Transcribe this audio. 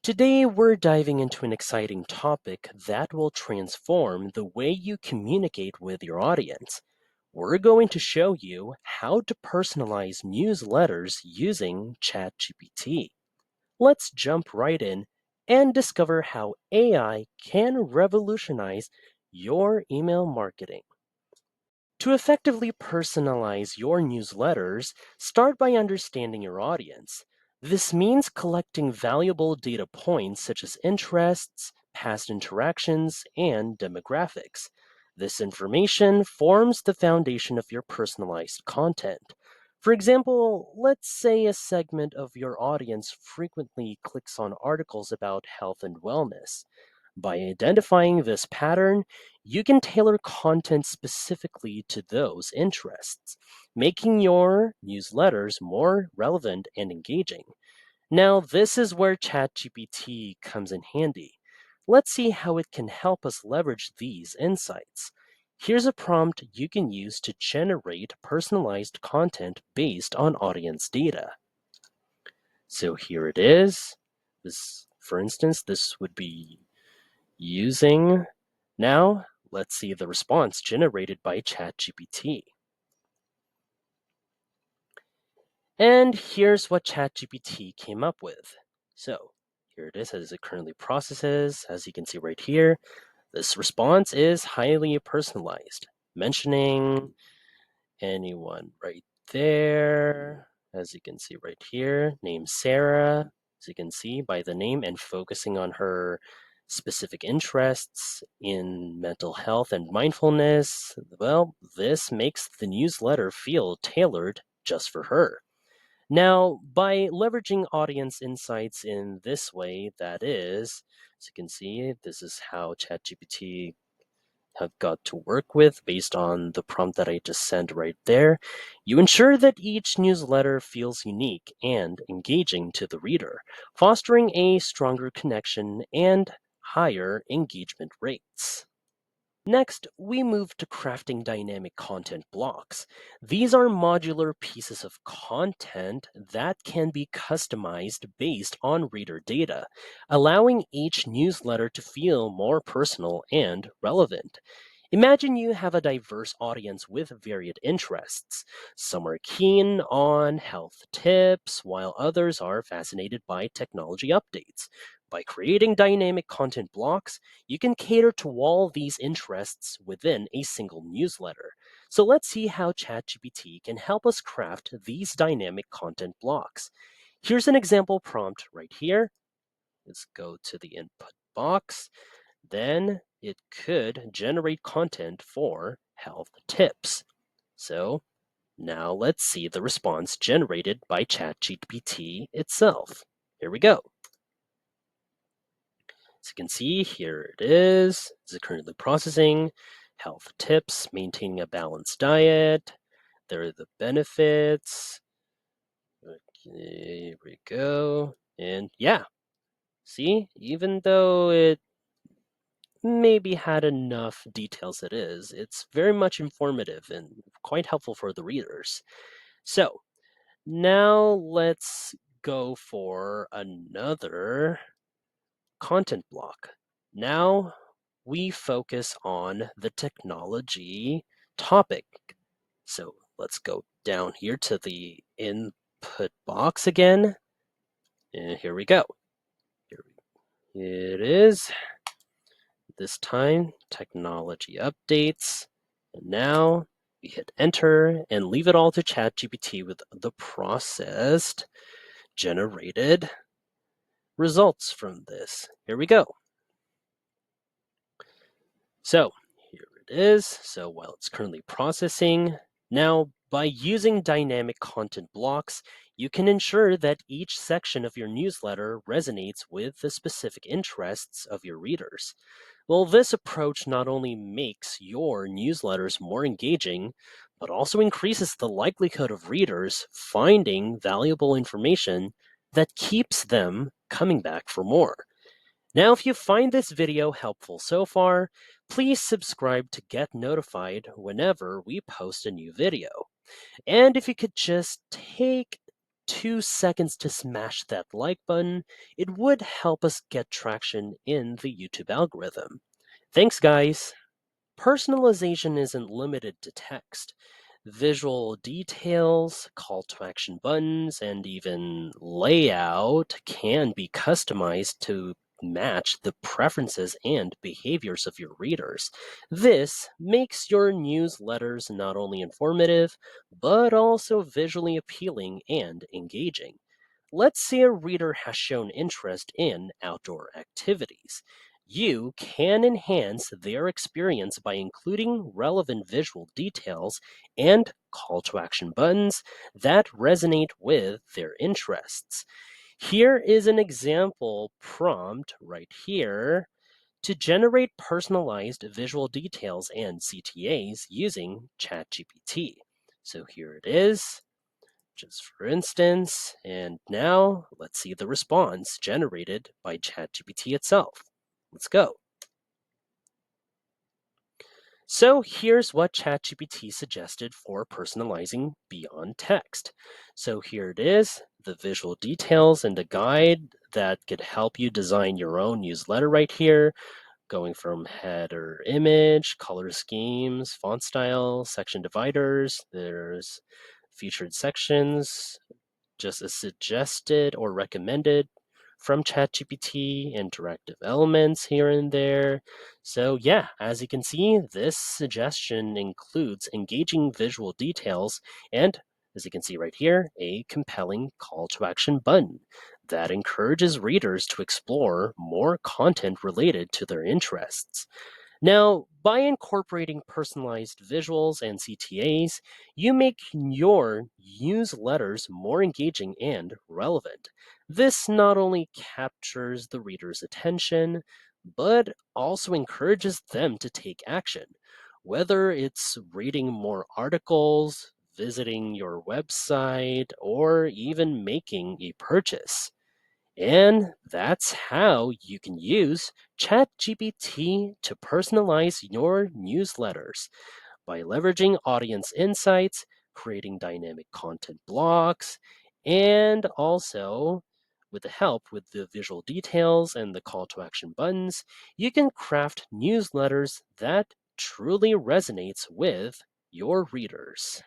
Today, we're diving into an exciting topic that will transform the way you communicate with your audience. We're going to show you how to personalize newsletters using ChatGPT. Let's jump right in and discover how AI can revolutionize your email marketing. To effectively personalize your newsletters, start by understanding your audience. This means collecting valuable data points such as interests, past interactions, and demographics. This information forms the foundation of your personalized content. For example, let's say a segment of your audience frequently clicks on articles about health and wellness. By identifying this pattern, you can tailor content specifically to those interests, making your newsletters more relevant and engaging. Now, this is where ChatGPT comes in handy. Let's see how it can help us leverage these insights. Here's a prompt you can use to generate personalized content based on audience data. So here it is. For instance, this would be using. Now, let's see the response generated by ChatGPT. And here's what ChatGPT came up with. So, here it is as it currently processes. As you can see right here, this response is highly personalized, mentioning anyone right there. As you can see right here, named Sarah, as you can see by the name, and focusing on her specific interests in mental health and mindfulness. Well, this makes the newsletter feel tailored just for her. Now, by leveraging audience insights in this way, that is, as you can see, this is how ChatGPT have got to work with based on the prompt that I just sent right there. You ensure that each newsletter feels unique and engaging to the reader, fostering a stronger connection and higher engagement rates. Next, we move to crafting dynamic content blocks. These are modular pieces of content that can be customized based on reader data, allowing each newsletter to feel more personal and relevant. Imagine you have a diverse audience with varied interests. Some are keen on health tips, while others are fascinated by technology updates. By creating dynamic content blocks, you can cater to all these interests within a single newsletter. So let's see how ChatGPT can help us craft these dynamic content blocks. Here's an example prompt right here. Let's go to the input box. Then it could generate content for health tips. So now let's see the response generated by ChatGPT itself. Here we go. As you can see, here it is. This is currently processing. Health tips, maintaining a balanced diet. There are the benefits. Okay, here we go. And yeah, see, even though it maybe had enough details it's very much informative and quite helpful for the readers. So now let's go for another content block. Now we focus on the technology topic. So let's go down here to the input box again. And here we go. Here it is. This time, technology updates. And now we hit enter and leave it all to ChatGPT with the processed generated results from this. Here we go. So here it is. So while it's currently processing, now by using dynamic content blocks, you can ensure that each section of your newsletter resonates with the specific interests of your readers. Well, this approach not only makes your newsletters more engaging, but also increases the likelihood of readers finding valuable information that keeps them coming back for more. Now, if you find this video helpful so far, please subscribe to get notified whenever we post a new video. And if you could just take 2 seconds to smash that like button, it would help us get traction in the YouTube algorithm. Thanks, guys! Personalization isn't limited to text. Visual details, call to action buttons, and even layout can be customized to match the preferences and behaviors of your readers. This makes your newsletters not only informative, but also visually appealing and engaging. Let's say a reader has shown interest in outdoor activities. You can enhance their experience by including relevant visual details and call to action buttons that resonate with their interests. Here is an example prompt right here to generate personalized visual details and CTAs using ChatGPT. So here it is, just for instance, and now let's see the response generated by ChatGPT itself. Let's go. So here's what ChatGPT suggested for personalizing beyond text. So here it is, the visual details and a guide that could help you design your own newsletter right here, going from header image, color schemes, font style, section dividers, there's featured sections, just as suggested or recommended from ChatGPT, interactive elements here and there. So, yeah, as you can see, this suggestion includes engaging visual details and, as you can see right here, a compelling call to action button that encourages readers to explore more content related to their interests. Now, by incorporating personalized visuals and CTAs, you make your newsletters more engaging and relevant. This not only captures the reader's attention, but also encourages them to take action. Whether it's reading more articles, visiting your website, or even making a purchase. And that's how you can use ChatGPT to personalize your newsletters by leveraging audience insights, creating dynamic content blocks, and also with the help with the visual details and the call to action buttons, you can craft newsletters that truly resonates with your readers.